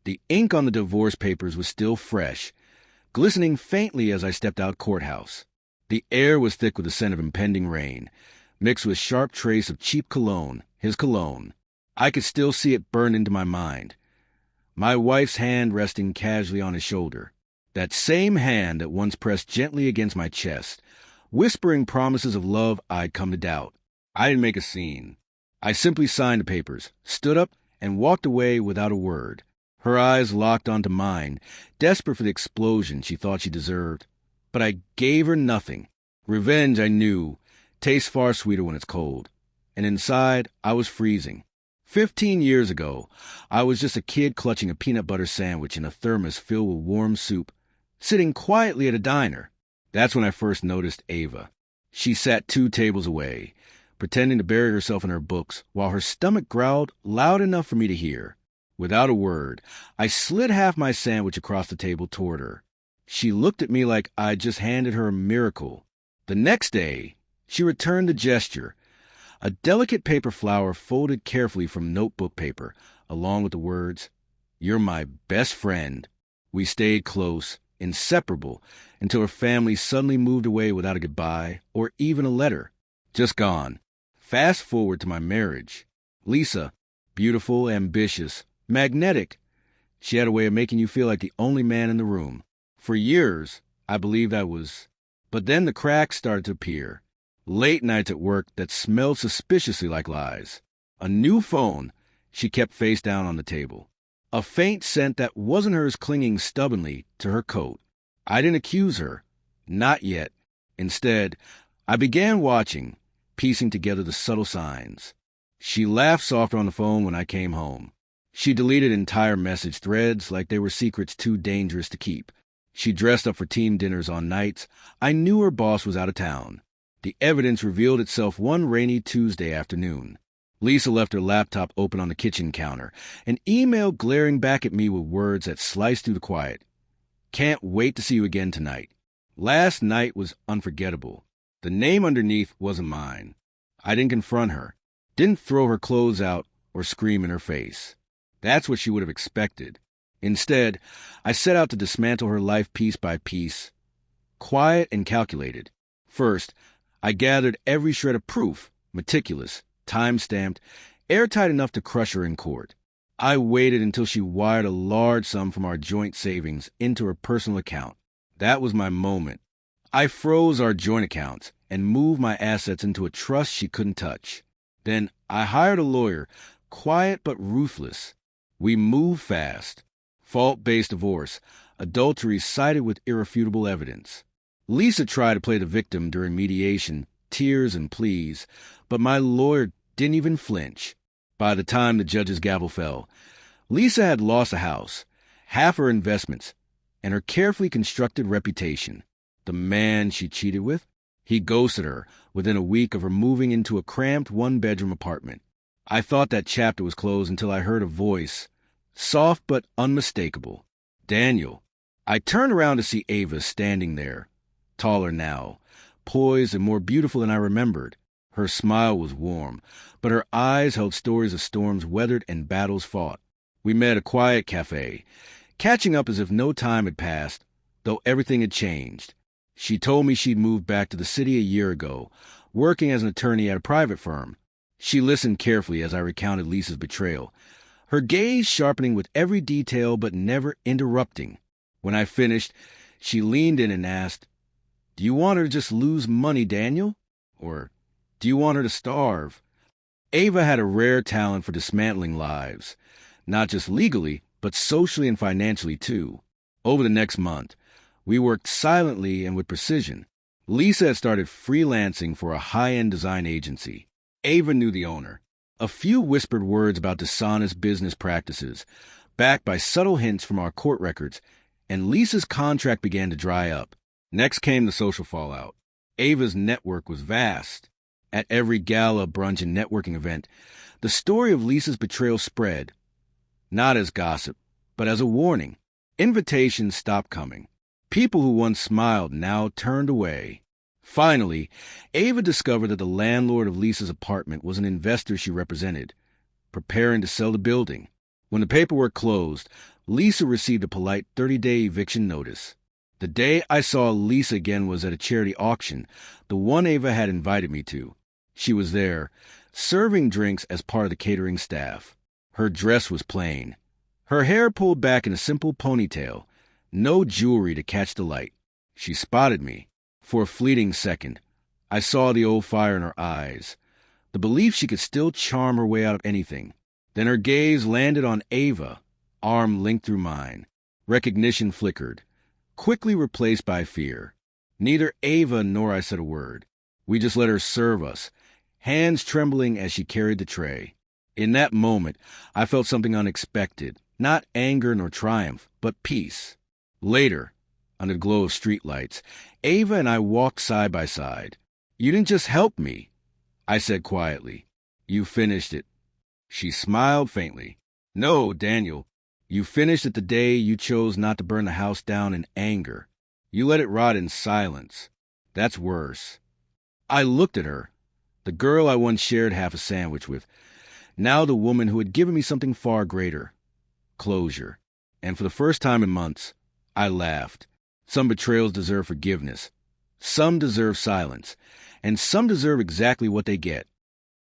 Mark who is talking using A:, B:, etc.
A: The ink on the divorce papers was still fresh, glistening faintly as I stepped out courthouse. The air was thick with the scent of impending rain, mixed with sharp trace of cheap cologne, his cologne. I could still see it burned into my mind. My wife's hand resting casually on his shoulder. That same hand that once pressed gently against my chest, whispering promises of love I'd come to doubt. I didn't make a scene. I simply signed the papers, stood up, and walked away without a word. Her eyes locked onto mine, desperate for the explosion she thought she deserved. But I gave her nothing. Revenge, I knew, tastes far sweeter when it's cold. And inside, I was freezing. 15 years ago, I was just a kid clutching a peanut butter sandwich in a thermos filled with warm soup, sitting quietly at a diner. That's when I first noticed Ava. She sat 2 tables away, pretending to bury herself in her books, while her stomach growled loud enough for me to hear. Without a word, I slid half my sandwich across the table toward her. She looked at me like I'd just handed her a miracle. The next day, she returned the gesture, a delicate paper flower folded carefully from notebook paper, along with the words, "You're my best friend." We stayed close, inseparable, until her family suddenly moved away without a goodbye or even a letter. Just gone. Fast forward to my marriage. Lisa, beautiful, ambitious, magnetic. She had a way of making you feel like the only man in the room. For years, I believed I was. But then the cracks started to appear. Late nights at work that smelled suspiciously like lies. A new phone she kept face down on the table. A faint scent that wasn't hers clinging stubbornly to her coat. I didn't accuse her. Not yet. Instead, I began watching, piecing together the subtle signs. She laughed softer on the phone when I came home. She deleted entire message threads like they were secrets too dangerous to keep. She dressed up for team dinners on nights I knew her boss was out of town. The evidence revealed itself one rainy Tuesday afternoon. Lisa left her laptop open on the kitchen counter, an email glaring back at me with words that sliced through the quiet. "Can't wait to see you again tonight." Last night was unforgettable. The name underneath wasn't mine. I didn't confront her, didn't throw her clothes out or scream in her face. That's what she would have expected. Instead, I set out to dismantle her life piece by piece, quiet and calculated. First, I gathered every shred of proof, meticulous, time-stamped, airtight enough to crush her in court. I waited until she wired a large sum from our joint savings into her personal account. That was my moment. I froze our joint accounts and moved my assets into a trust she couldn't touch. Then I hired a lawyer, quiet but ruthless. We moved fast. Fault-based divorce, adultery cited with irrefutable evidence. Lisa tried to play the victim during mediation, tears and pleas, but my lawyer didn't even flinch. By the time the judge's gavel fell, Lisa had lost a house, half her investments, and her carefully constructed reputation. The man she cheated with, he ghosted her within a week of her moving into a cramped one-bedroom apartment. I thought that chapter was closed until I heard a voice, soft but unmistakable. "Daniel." I turned around to see Ava standing there, taller now, poised and more beautiful than I remembered. Her smile was warm, but her eyes held stories of storms weathered and battles fought. We met at a quiet cafe, catching up as if no time had passed, though everything had changed. She told me she'd moved back to the city a year ago, working as an attorney at a private firm. She listened carefully as I recounted Lisa's betrayal, her gaze sharpening with every detail but never interrupting. When I finished, she leaned in and asked, "Do you want her to just lose money, Daniel? Or do you want her to starve?" Ava had a rare talent for dismantling lives, not just legally, but socially and financially too. Over the next month, we worked silently and with precision. Lisa had started freelancing for a high-end design agency. Ava knew the owner. A few whispered words about dishonest business practices, backed by subtle hints from our court records, and Lisa's contract began to dry up. Next came the social fallout. Ava's network was vast. At every gala, brunch, and networking event, the story of Lisa's betrayal spread, not as gossip, but as a warning. Invitations stopped coming. People who once smiled now turned away. Finally, Ava discovered that the landlord of Lisa's apartment was an investor she represented, preparing to sell the building. When the paperwork closed, Lisa received a polite 30-day eviction notice. The day I saw Lisa again was at a charity auction, the one Ava had invited me to. She was there, serving drinks as part of the catering staff. Her dress was plain. Her hair pulled back in a simple ponytail, no jewelry to catch the light. She spotted me. For a fleeting second, I saw the old fire in her eyes, the belief she could still charm her way out of anything. Then her gaze landed on Ava, arm linked through mine. Recognition flickered, quickly replaced by fear. Neither Ava nor I said a word. We just let her serve us, hands trembling as she carried the tray. In that moment, I felt something unexpected, not anger nor triumph, but peace. Later, under the glow of streetlights, Ava and I walked side by side. "You didn't just help me," I said quietly. "You finished it." She smiled faintly. "No, Daniel. You finished it the day you chose not to burn the house down in anger. You let it rot in silence. That's worse." I looked at her, the girl I once shared half a sandwich with, now the woman who had given me something far greater, closure. And for the first time in months, I laughed. Some betrayals deserve forgiveness. Some deserve silence. And some deserve exactly what they get.